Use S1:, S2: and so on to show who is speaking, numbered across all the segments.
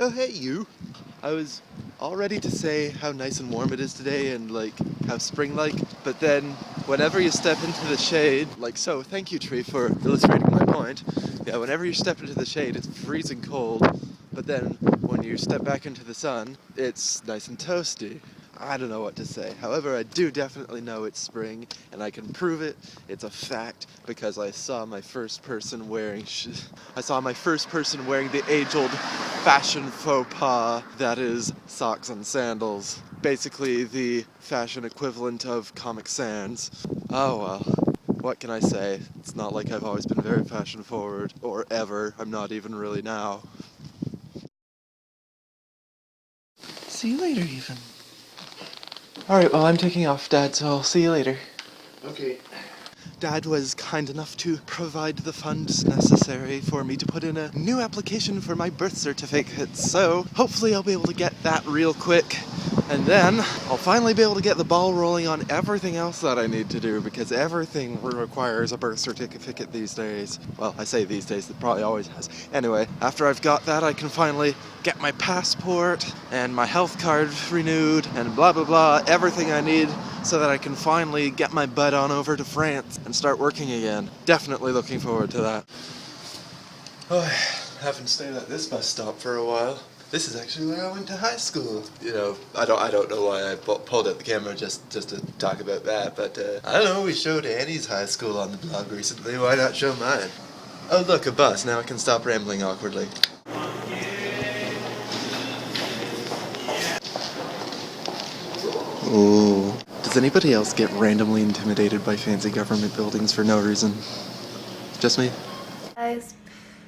S1: Oh hey you! I was all ready to say how nice and warm it is today and like how spring-like, but then whenever you step into the shade, like so, thank you tree for illustrating my point. Yeah, whenever you step into the shade it's freezing cold, but then when you step back into the sun, it's nice and toasty. I don't know what to say. However, I do definitely know it's spring, and I can prove it. It's a fact because I saw my first person wearing the age-old fashion faux pas that is socks and sandals. Basically, the fashion equivalent of Comic Sans. Oh well. What can I say? It's not like I've always been very fashion forward, or ever. I'm not even really now. See you later, even. Alright, well I'm taking off, Dad, so I'll see you later. Okay. Dad was kind enough to provide the funds necessary for me to put in a new application for my birth certificate, so hopefully I'll be able to get that real quick, and then I'll finally be able to get the ball rolling on everything else that I need to do, because everything requires a birth certificate these days. Well, I say these days, it probably always has. Anyway, after I've got that, I can finally get my passport and my health card renewed and blah blah blah, everything I need so that I can finally get my butt on over to France and start working again. Definitely looking forward to that. Oh, I haven't stayed at this bus stop for a while. This is actually where I went to high school. You know, I don't know why I pulled out the camera just to talk about that, but I don't know, we showed Annie's high school on the blog recently, why not show mine? Oh look, a bus, now I can stop rambling awkwardly. Ooh. Does anybody else get randomly intimidated by fancy government buildings for no reason? Just me?
S2: Guys,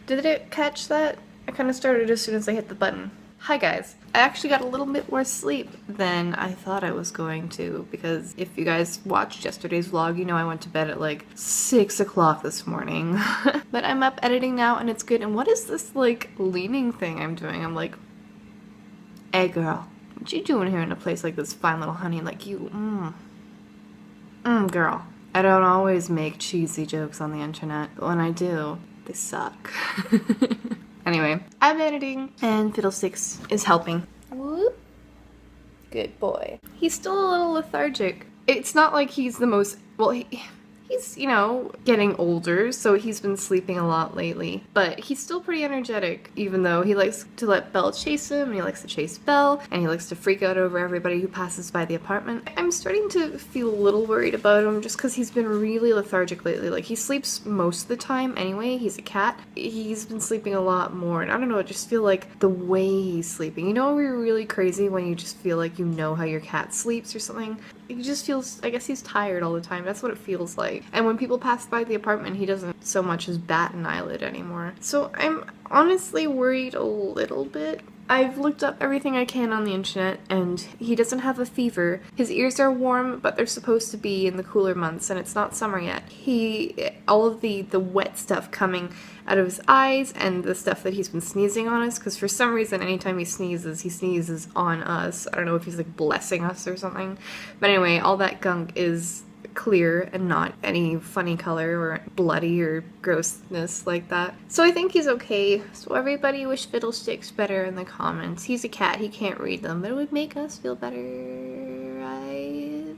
S2: did it catch that? I kind of started as soon as I hit the button. Hi guys. I actually got a little bit more sleep than I thought I was going to, because if you guys watched yesterday's vlog, you know I went to bed at like 6 o'clock this morning. But I'm up editing now and it's good. And what is this like leaning thing I'm doing? I'm like, hey girl, what you doing here in a place like this, fine little honey like you? Girl. I don't always make cheesy jokes on the internet, but when I do, they suck. Anyway, I'm editing and Fiddlesticks is helping. Whoop. Good boy. He's still a little lethargic. It's not like he's the most, well, he's, you know, getting older, so he's been sleeping a lot lately. But he's still pretty energetic, even though he likes to let Belle chase him, and he likes to chase Belle, and he likes to freak out over everybody who passes by the apartment. I'm starting to feel a little worried about him just because he's been really lethargic lately. Like, he sleeps most of the time anyway. He's a cat. He's been sleeping a lot more, and I don't know, I just feel like the way he's sleeping. You know, we're really crazy when you just feel like you know how your cat sleeps or something. He just feels, I guess he's tired all the time. That's what it feels like. And when people pass by the apartment, he doesn't so much as bat an eyelid anymore. So I'm honestly worried a little bit. I've looked up everything I can on the internet, and he doesn't have a fever. His ears are warm, but they're supposed to be in the cooler months, and it's not summer yet. All of the wet stuff coming out of his eyes, and the stuff that he's been sneezing on us, because for some reason, anytime he sneezes on us. I don't know if he's like blessing us or something. But anyway, all that gunk is clear and not any funny color or bloody or grossness like that. So I think he's okay. So everybody wish Fiddlesticks better in the comments. He's a cat, he can't read them, but it would make us feel better, right?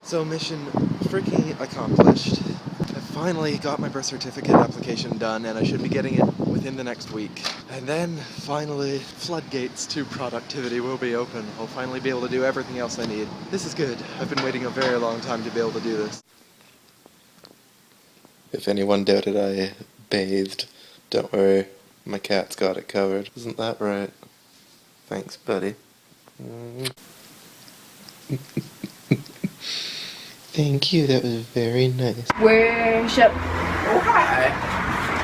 S1: So mission freaking accomplished. I finally got my birth certificate application done, and I should be getting it within the next week. And then, finally, floodgates to productivity will be open. I'll finally be able to do everything else I need. This is good. I've been waiting a very long time to be able to do this. If anyone doubted I bathed, don't worry. My cat's got it covered. Isn't that right? Thanks, buddy. Thank you, that was very nice.
S2: Worship. Oh, hi.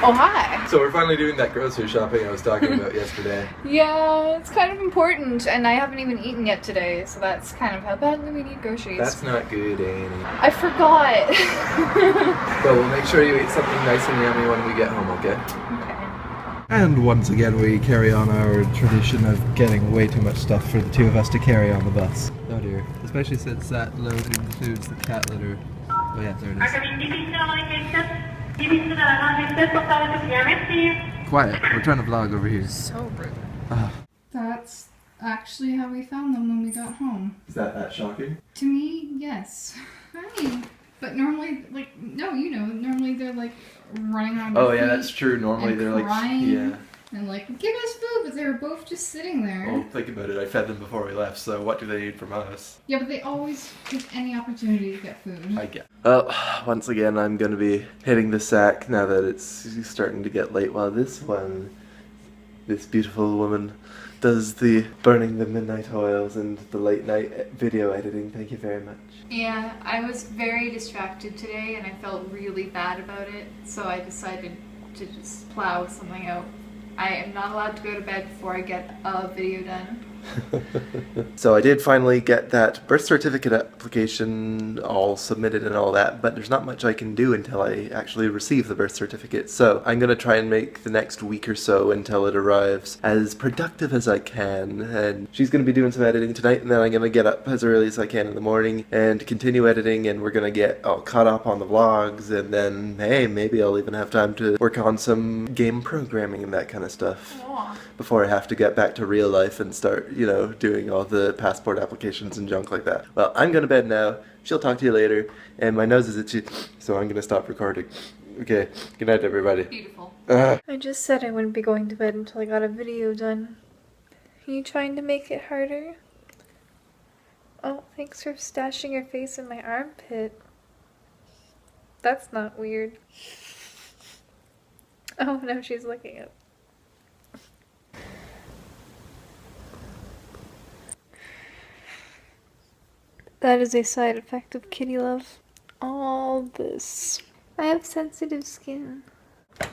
S2: Oh, hi.
S1: So we're finally doing that grocery shopping I was talking about yesterday.
S2: Yeah, it's kind of important, and I haven't even eaten yet today, so that's kind of how badly we need groceries.
S1: That's not good, Annie.
S2: I forgot.
S1: But we'll make sure you eat something nice and yummy when we get home, okay?
S2: Okay.
S1: And once again we carry on our tradition of getting way too much stuff for the two of us to carry on the bus. Oh dear. Especially since that load includes the cat litter. Oh yeah, there it is. Quiet, we're trying to vlog over here.
S2: So rude. actually how we found them when we got home.
S1: Is that shocking?
S2: To me, yes. I mean, but normally, like, no, you know, normally they're like running around.
S1: Oh yeah, that's true. Normally they're
S2: crying,
S1: like, yeah.
S2: And like, give us food, but they were both just sitting there.
S1: Well, think about it. I fed them before we left, so what do they need from us?
S2: Yeah, but they always take any opportunity to get food.
S1: I get. Well, once again, I'm gonna be hitting the sack now that it's starting to get late. While this beautiful woman, does the burning the midnight oils and the late night video editing. Thank you very much.
S2: Yeah, I was very distracted today, and I felt really bad about it, so I decided to just plow something out. I am not allowed to go to bed before I get a video done.
S1: So I did finally get that birth certificate application all submitted and all that, but there's not much I can do until I actually receive the birth certificate. So I'm going to try and make the next week or so until it arrives as productive as I can. And she's going to be doing some editing tonight, and then I'm going to get up as early as I can in the morning and continue editing, and we're going to get all caught up on the vlogs, and then, hey, maybe I'll even have time to work on some game programming and that kind of stuff.
S2: Aww.
S1: Before I have to get back to real life and start, you know, doing all the passport applications and junk like that. Well, I'm going to bed now. She'll talk to you later. And my nose is itchy, so I'm going to stop recording. Okay, good night, everybody.
S2: Beautiful.
S3: I just said I wouldn't be going to bed until I got a video done. Are you trying to make it harder? Oh, thanks for stashing your face in my armpit. That's not weird. Oh, now she's looking up. That is a side effect of kitty love. All this. I have sensitive skin. Do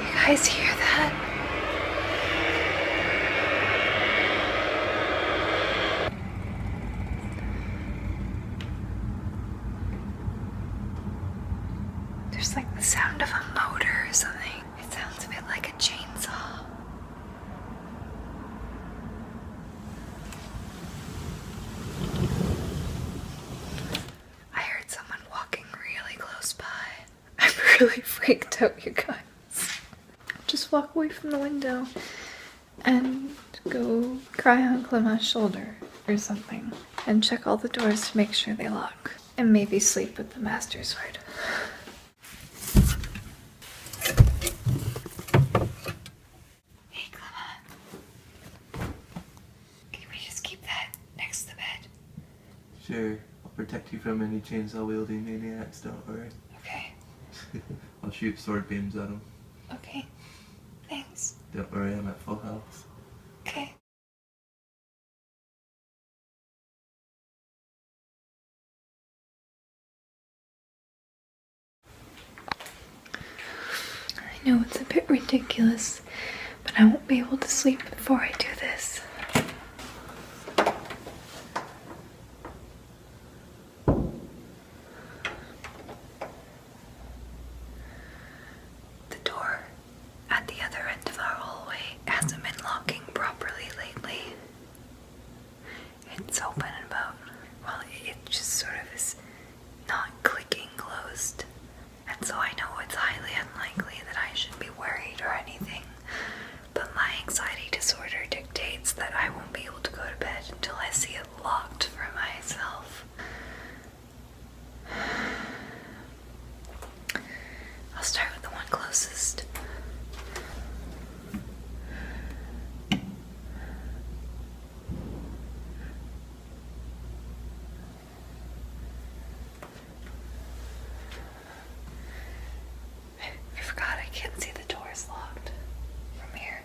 S3: you guys hear that? There's like the sound of a motor or something. It sounds a bit like a chainsaw. I heard someone walking really close by. I'm really freaked out, you guys. Just walk away from the window and go cry on Clément's shoulder or something. And check all the doors to make sure they lock. And maybe sleep with the master sword. Hey, Clément. Can we just keep that next to the bed?
S1: Sure, I'll protect you from any chainsaw wielding maniacs, don't worry.
S3: Okay.
S1: I'll shoot sword beams at them.
S3: Okay. Thanks.
S1: Don't worry, I'm at full health.
S3: Okay. I know it's a bit ridiculous, but I won't be able to sleep before I do this. The door at the other end of our hallway hasn't been locking properly lately. It's open about, well, it just sort of is not clicking closed. And so I know it's highly unlikely that I should be worried or anything, but my anxiety disorder dictates that I won't be able to go to bed until I see it locked for myself. I'll start with the one closest. I forgot I can't see the doors locked from here.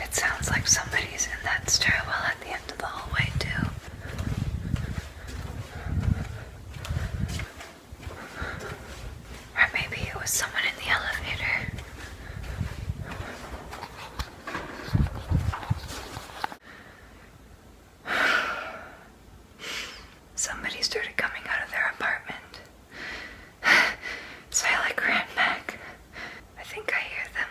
S3: It sounds like somebody's in that stairwell at the end of the hallway too. Or maybe it was someone in the elevator. Somebody started coming out of their apartment. So I ran back. I think I hear them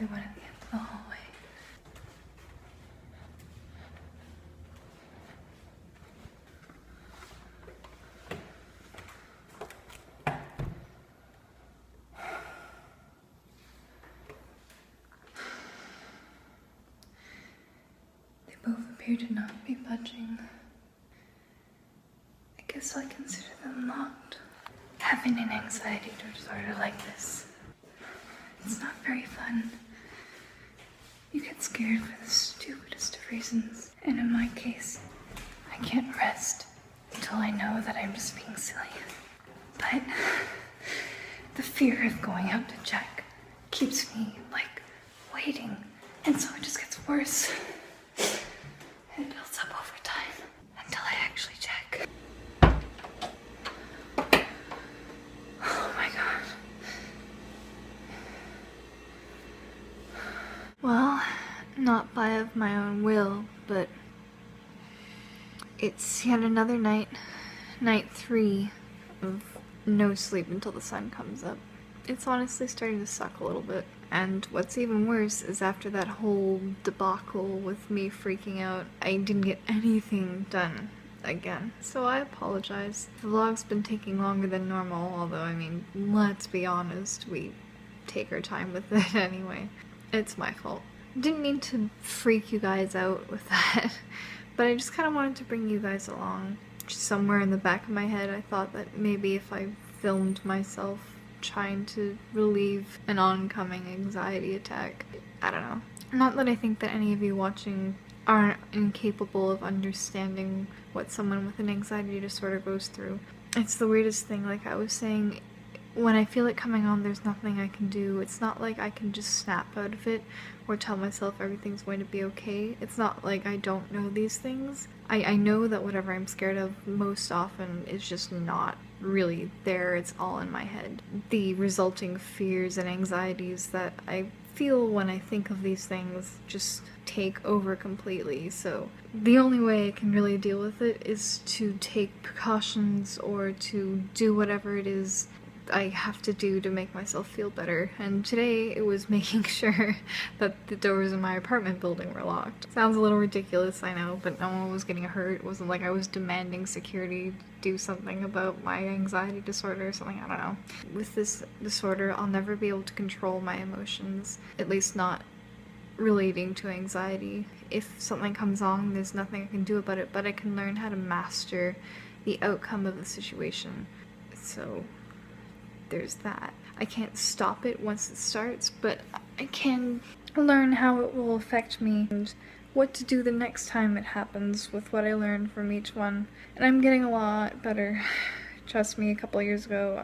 S3: everyone at the end of the hallway. They both appear to not be budging. I guess I consider them locked. Having an anxiety disorder like this, it's not very fun. You get scared for the stupidest of reasons. And in my case, I can't rest until I know that I'm just being silly. But the fear of going out to check keeps me, like, waiting. And so it just gets worse. It builds up over time until I actually check. Oh my god. Well, not by of my own will, but it's yet another night, night 3 of no sleep until the sun comes up. It's honestly starting to suck a little bit. And what's even worse is after that whole debacle with me freaking out, I didn't get anything done again. So I apologize. The vlog's been taking longer than normal, although I mean, let's be honest, we take our time with it anyway. It's my fault. Didn't mean to freak you guys out with that, but I just kind of wanted to bring you guys along. Just somewhere in the back of my head, I thought that maybe if I filmed myself trying to relieve an oncoming anxiety attack, I don't know. Not that I think that any of you watching are incapable of understanding what someone with an anxiety disorder goes through. It's the weirdest thing, like I was saying, when I feel it coming on, there's nothing I can do. It's not like I can just snap out of it or tell myself everything's going to be okay. It's not like I don't know these things. I know that whatever I'm scared of most often is just not really there. It's all in my head. The resulting fears and anxieties that I feel when I think of these things just take over completely. So the only way I can really deal with it is to take precautions or to do whatever it is I have to do to make myself feel better. And today it was making sure that the doors in my apartment building were locked. Sounds a little ridiculous, I know, but no one was getting hurt. It wasn't like I was demanding security to do something about my anxiety disorder or something, I don't know. With this disorder, I'll never be able to control my emotions, at least not relating to anxiety. If something comes on, there's nothing I can do about it, but I can learn how to master the outcome of the situation. So there's that. I can't stop it once it starts, but I can learn how it will affect me and what to do the next time it happens with what I learned from each one. And I'm getting a lot better. Trust me, a couple of years ago,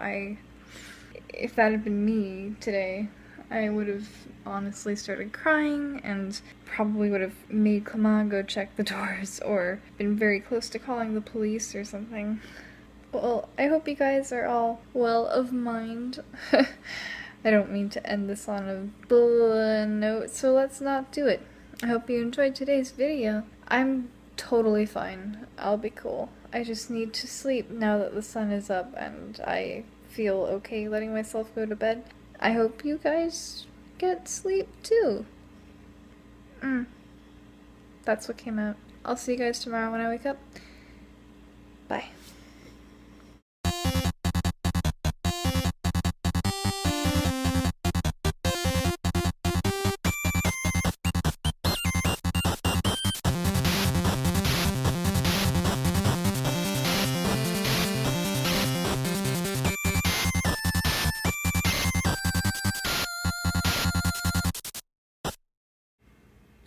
S3: if that had been me today, I would have honestly started crying and probably would have made Clément go check the doors or been very close to calling the police or something. Well, I hope you guys are all well of mind. I don't mean to end this on a blah note, so let's not do it. I hope you enjoyed today's video. I'm totally fine. I'll be cool. I just need to sleep now that the sun is up and I feel okay letting myself go to bed. I hope you guys get sleep too. That's what came out. I'll see you guys tomorrow when I wake up. Bye.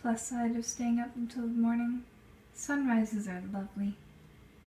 S3: Plus side of staying up until the morning, sunrises are lovely.